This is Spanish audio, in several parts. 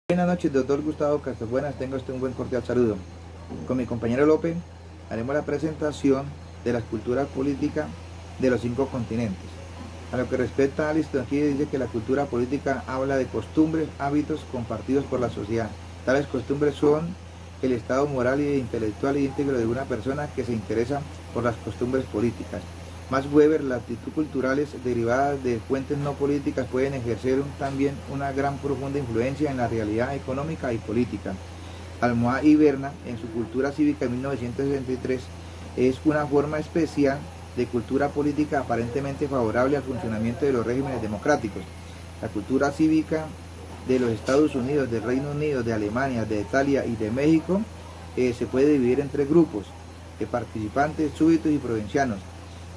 Buenas noches, doctor Gustavo Castabuenas. Tenga usted un buen cordial saludo. Con mi compañero López haremos la presentación de las culturas políticas de los 5 continentes. A lo que respecta a Aristotle, dice que la cultura política habla de costumbres, hábitos compartidos por la sociedad. Tales costumbres son el estado moral y intelectual y íntegro de una persona que se interesa por las costumbres políticas. Max Weber, las actitudes culturales derivadas de fuentes no políticas pueden ejercer también una gran profunda influencia en la realidad económica y política. Almohad y Berna, en su Cultura Cívica en 1963, es una forma especial de cultura política aparentemente favorable al funcionamiento de los regímenes democráticos. La cultura cívica de los Estados Unidos, del Reino Unido, de Alemania, de Italia y de México se puede dividir en 3 grupos, de participantes, súbditos y provincianos.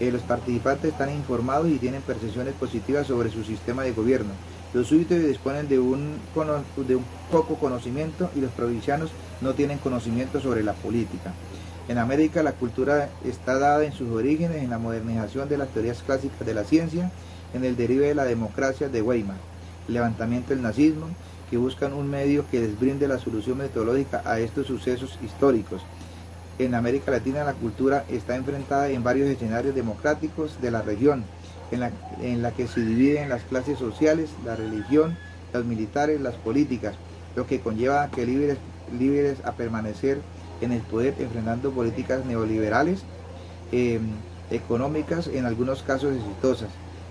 Los participantes están informados y tienen percepciones positivas sobre su sistema de gobierno. Los súbditos disponen de un poco conocimiento y los provincianos no tienen conocimiento sobre la política. En América la cultura está dada en sus orígenes en la modernización de las teorías clásicas de la ciencia, en el derive de la democracia de Weimar, el levantamiento del nazismo, que buscan un medio que les brinde la solución metodológica a estos sucesos históricos. En América Latina la cultura está enfrentada en varios escenarios democráticos de la región, en la que se dividen las clases sociales, la religión, los militares, las políticas, lo que conlleva a que libres a permanecer en el poder enfrentando políticas neoliberales, económicas, en algunos casos exitosas.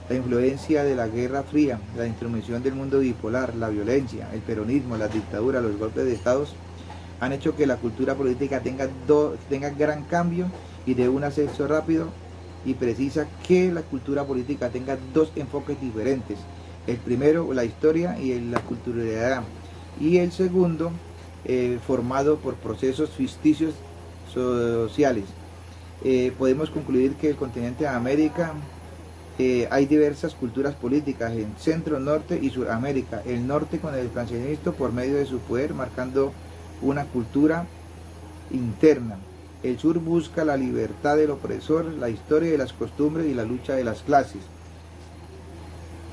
La influencia de la Guerra Fría, la intromisión del mundo bipolar, la violencia, el peronismo, las dictaduras, los golpes de estados han hecho que la cultura política tenga gran cambio y de un acceso rápido y precisa que la cultura política tenga 2 enfoques diferentes. El primero, la historia y la culturalidad, y el segundo, formado por procesos ficticios sociales. Podemos concluir que el continente de América hay diversas culturas políticas en Centro, Norte y Suramérica. El norte con el expansionismo por medio de su poder, marcando una cultura interna. El sur busca la libertad del opresor, la historia de las costumbres y la lucha de las clases.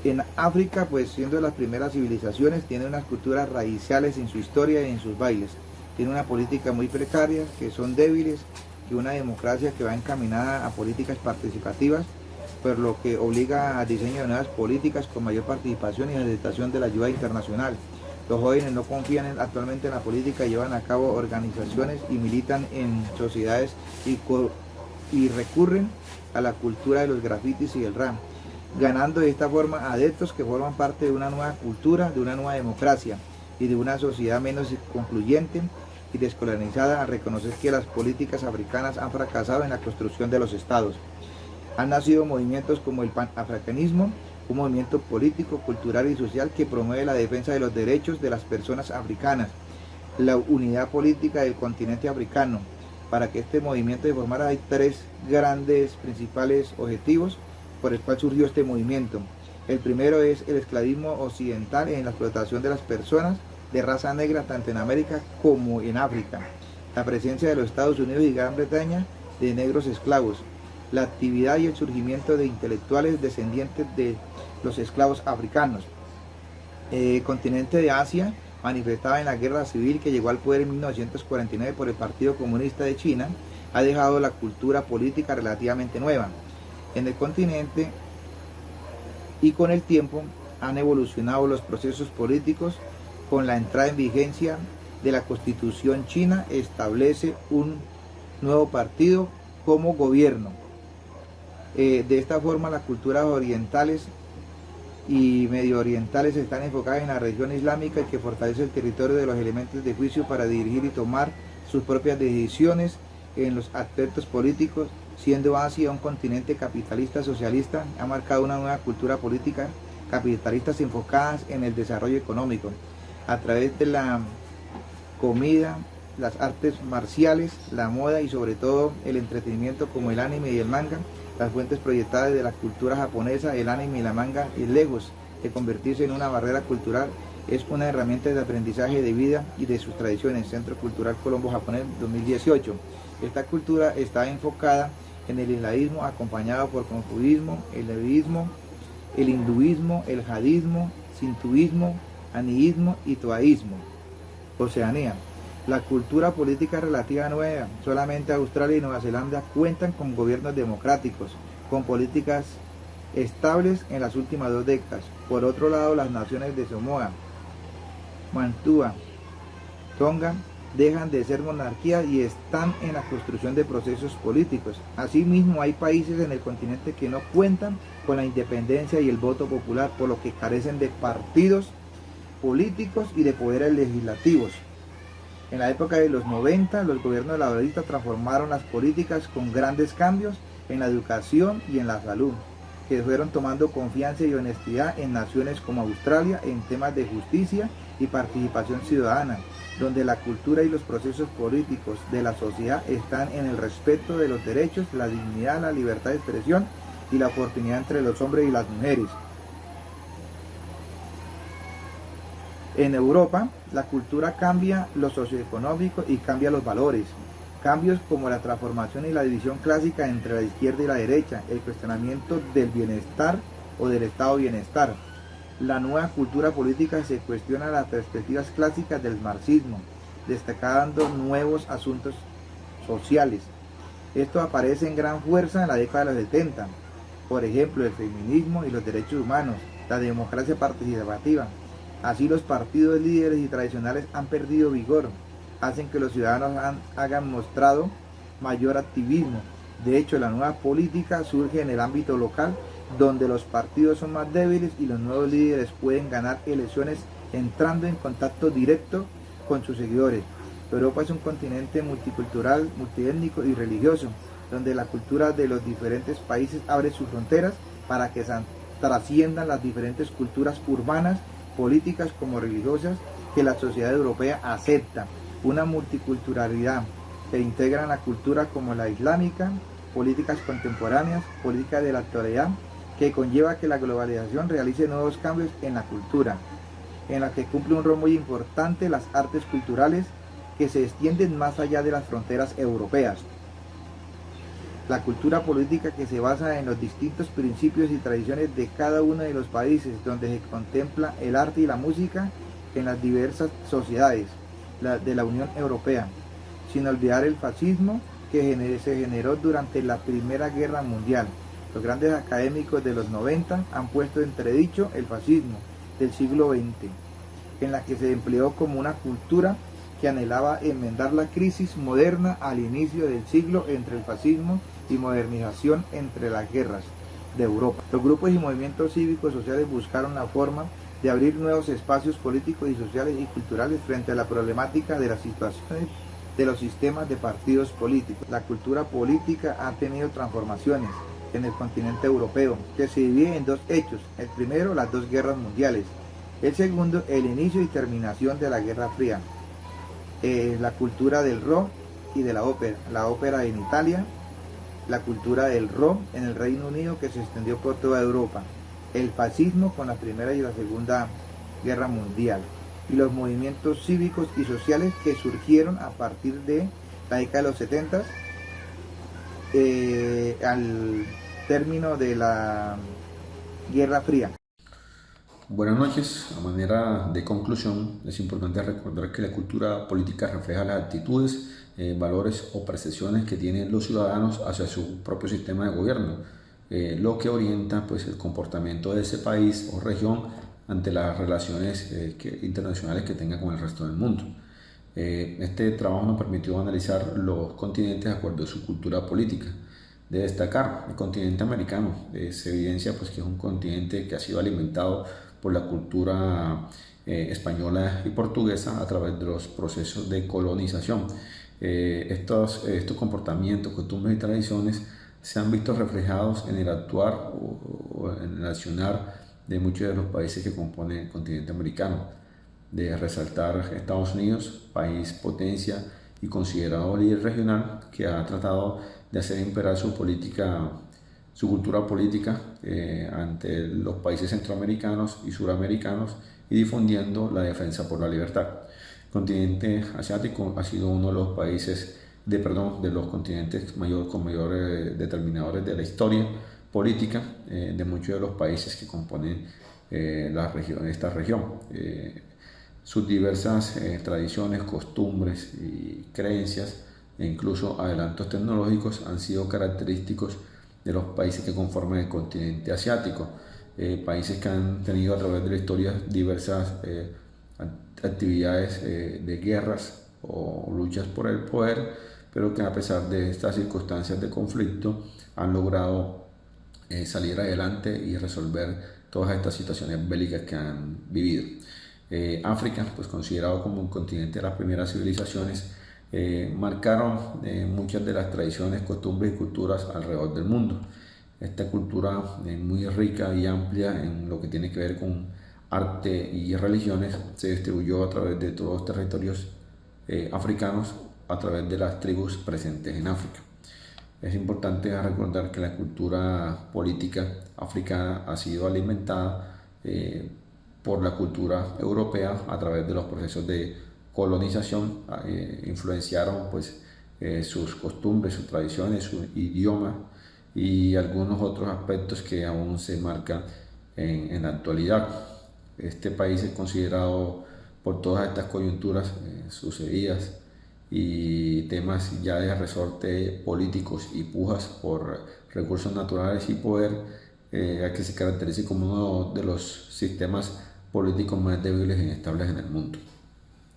En África, pues siendo las primeras civilizaciones, tiene unas culturas raiciales en su historia y en sus bailes. Tiene una política muy precaria, que son débiles, y una democracia que va encaminada a políticas participativas, por lo que obliga al diseño de nuevas políticas con mayor participación y aceptación de la ayuda internacional. Los jóvenes no confían actualmente en la política, llevan a cabo organizaciones y militan en sociedades y recurren a la cultura de los grafitis y el rap, ganando de esta forma adeptos que forman parte de una nueva cultura, de una nueva democracia y de una sociedad menos concluyente y descolonizada, a reconocer que las políticas africanas han fracasado en la construcción de los estados. Han nacido movimientos como el panafricanismo, un movimiento político, cultural y social que promueve la defensa de los derechos de las personas africanas, la unidad política del continente africano. Para que este movimiento se formara hay 3 grandes principales objetivos por el cual surgió este movimiento. El primero es el esclavismo occidental en la explotación de las personas de raza negra tanto en América como en África, la presencia de los Estados Unidos y Gran Bretaña de negros esclavos, la actividad y el surgimiento de intelectuales descendientes de los esclavos africanos. El continente de Asia, manifestada en la guerra civil que llegó al poder en 1949 por el Partido Comunista de China, ha dejado la cultura política relativamente nueva en el continente, y con el tiempo han evolucionado los procesos políticos. Con la entrada en vigencia de la Constitución china, establece un nuevo partido como gobierno. De esta forma, las culturas orientales y medio orientales están enfocadas en la región islámica, y que fortalece el territorio de los elementos de juicio para dirigir y tomar sus propias decisiones en los aspectos políticos. Siendo Asia un continente capitalista socialista, ha marcado una nueva cultura política capitalistas enfocadas en el desarrollo económico a través de la comida, las artes marciales, la moda y sobre todo el entretenimiento como el anime y el manga. Las fuentes proyectadas de la cultura japonesa, el anime y la manga, y lejos de convertirse en una barrera cultural, es una herramienta de aprendizaje de vida y de sus tradiciones. Centro Cultural Colombo-Japonés 2018. Esta cultura está enfocada en el islamismo, acompañado por confucianismo, el budismo, el hinduismo, el jadismo, sintoísmo, aniísmo y toaísmo. Oceanía. La cultura política relativa nueva. Solamente Australia y Nueva Zelanda cuentan con gobiernos democráticos, con políticas estables en las últimas 2 décadas. Por otro lado, las naciones de Samoa, Mantua, Tonga dejan de ser monarquías y están en la construcción de procesos políticos. Asimismo, hay países en el continente que no cuentan con la independencia y el voto popular, por lo que carecen de partidos políticos y de poderes legislativos. En la época de los 90, los gobiernos laboristas transformaron las políticas con grandes cambios en la educación y en la salud, que fueron tomando confianza y honestidad en naciones como Australia en temas de justicia y participación ciudadana, donde la cultura y los procesos políticos de la sociedad están en el respeto de los derechos, la dignidad, la libertad de expresión y la oportunidad entre los hombres y las mujeres. En Europa, la cultura cambia lo socioeconómico y cambia los valores. Cambios como la transformación y la división clásica entre la izquierda y la derecha, el cuestionamiento del bienestar o del estado de bienestar. La nueva cultura política se cuestiona las perspectivas clásicas del marxismo, destacando nuevos asuntos sociales. Esto aparece en gran fuerza en la década de los 70. Por ejemplo, el feminismo y los derechos humanos, la democracia participativa. Así los partidos líderes y tradicionales han perdido vigor, hacen que los ciudadanos hayan mostrado mayor activismo. De hecho, la nueva política surge en el ámbito local, donde los partidos son más débiles y los nuevos líderes pueden ganar elecciones entrando en contacto directo con sus seguidores. Europa es un continente multicultural, multiétnico y religioso, donde la cultura de los diferentes países abre sus fronteras para que trasciendan las diferentes culturas urbanas, políticas como religiosas que la sociedad europea acepta. Una multiculturalidad que integra la cultura como la islámica, políticas contemporáneas, políticas de la actualidad, que conlleva que la globalización realice nuevos cambios en la cultura, en la que cumple un rol muy importante las artes culturales que se extienden más allá de las fronteras europeas. La cultura política que se basa en los distintos principios y tradiciones de cada uno de los países, donde se contempla el arte y la música en las diversas sociedades de la Unión Europea, sin olvidar el fascismo que se generó durante la Primera Guerra Mundial. Los grandes académicos de los 90 han puesto en entredicho el fascismo del siglo XX, en la que se empleó como una cultura que anhelaba enmendar la crisis moderna al inicio del siglo entre el fascismo y modernización entre las guerras de Europa. Los grupos y movimientos cívicos sociales buscaron la forma de abrir nuevos espacios políticos y sociales y culturales frente a la problemática de las situaciones de los sistemas de partidos políticos. La cultura política ha tenido transformaciones en el continente europeo, que se divide en dos hechos. El primero, las dos guerras mundiales. El segundo, el inicio y terminación de la Guerra Fría. La cultura del rock y de la ópera en Italia, la cultura del rock en el Reino Unido que se extendió por toda Europa, el fascismo con la Primera y la Segunda Guerra Mundial y los movimientos cívicos y sociales que surgieron a partir de la década de los 70 al término de la Guerra Fría. Buenas noches. A manera de conclusión, es importante recordar que la cultura política refleja las actitudes, valores o percepciones que tienen los ciudadanos hacia su propio sistema de gobierno, lo que orienta pues, el comportamiento de ese país o región ante las relaciones internacionales que tenga con el resto del mundo. Este trabajo nos permitió analizar los continentes de acuerdo a su cultura política. De destacar el continente americano, se evidencia pues, que es un continente que ha sido alimentado por la cultura española y portuguesa a través de los procesos de colonización. Estos comportamientos, costumbres y tradiciones se han visto reflejados en el actuar o en el accionar de muchos de los países que componen el continente americano. De resaltar Estados Unidos, país potencia y considerado líder regional que ha tratado de hacer imperar su cultura política ante los países centroamericanos y suramericanos y difundiendo la defensa por la libertad. El continente asiático ha sido uno de los países de los continentes con mayores determinadores de la historia política de muchos de los países que componen esta región. sus diversas tradiciones, costumbres y creencias e incluso adelantos tecnológicos han sido característicos de los países que conforman el continente asiático, países que han tenido a través de la historia diversas actividades de guerras o luchas por el poder, pero que a pesar de estas circunstancias de conflicto han logrado salir adelante y resolver todas estas situaciones bélicas que han vivido. África, pues considerado como un continente de las primeras civilizaciones, marcaron muchas de las tradiciones, costumbres y culturas alrededor del mundo. Esta cultura muy rica y amplia en lo que tiene que ver con arte y religiones se distribuyó a través de todos los territorios africanos, a través de las tribus presentes en África. Es importante recordar que la cultura política africana ha sido alimentada por la cultura europea a través de los procesos de colonización, influenciaron pues sus costumbres, sus tradiciones, su idioma y algunos otros aspectos que aún se marcan en la actualidad. Este país es considerado por todas estas coyunturas sucedidas y temas ya de resorte políticos y pujas por recursos naturales y poder, a que se caracteriza como uno de los sistemas políticos más débiles e inestables en el mundo.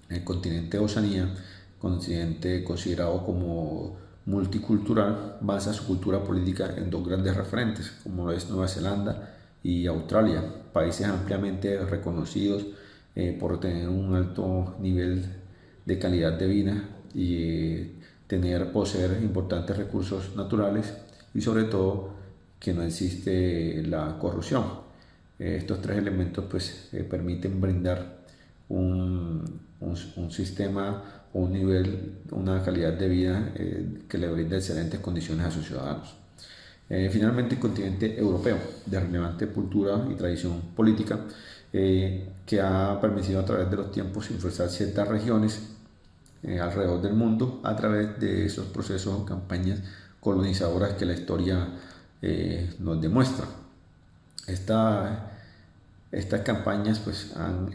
El continente Oceanía, continente considerado como multicultural, basa su cultura política en dos grandes referentes, como es Nueva Zelanda y Australia, países ampliamente reconocidos por tener un alto nivel de calidad de vida y poseer importantes recursos naturales y sobre todo que no existe la corrupción. Estos tres elementos pues permiten brindar un sistema o un nivel, una calidad de vida que le brinda excelentes condiciones a sus ciudadanos. Finalmente, el continente europeo, de relevante cultura y tradición política, que ha permitido a través de los tiempos influenciar ciertas regiones alrededor del mundo a través de esos procesos o campañas colonizadoras que la historia nos demuestra. Estas campañas pues, han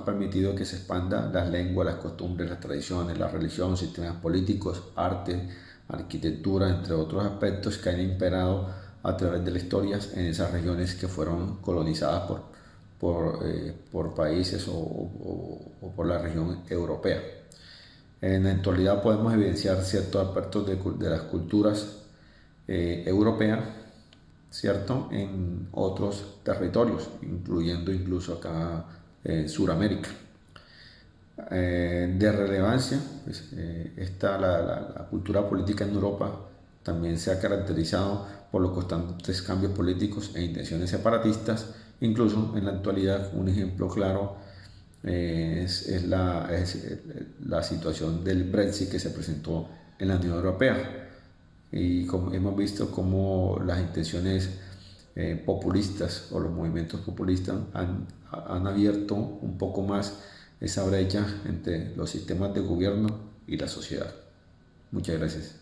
permitido que se expandan las lenguas, las costumbres, las tradiciones, la religión, sistemas políticos, arte, arquitectura, entre otros aspectos que han imperado a través de la historia en esas regiones que fueron colonizadas por países o por la región europea. En la actualidad podemos evidenciar ciertos aspectos de las culturas europeas, ¿cierto?, en otros territorios, incluyendo incluso acá Suramérica. De relevancia, pues, la cultura política en Europa también se ha caracterizado por los constantes cambios políticos e intenciones separatistas. Incluso en la actualidad un ejemplo claro es la situación del Brexit que se presentó en la Unión Europea. Y como hemos visto cómo las intenciones populistas o los movimientos populistas han abierto un poco más esa brecha entre los sistemas de gobierno y la sociedad. Muchas gracias.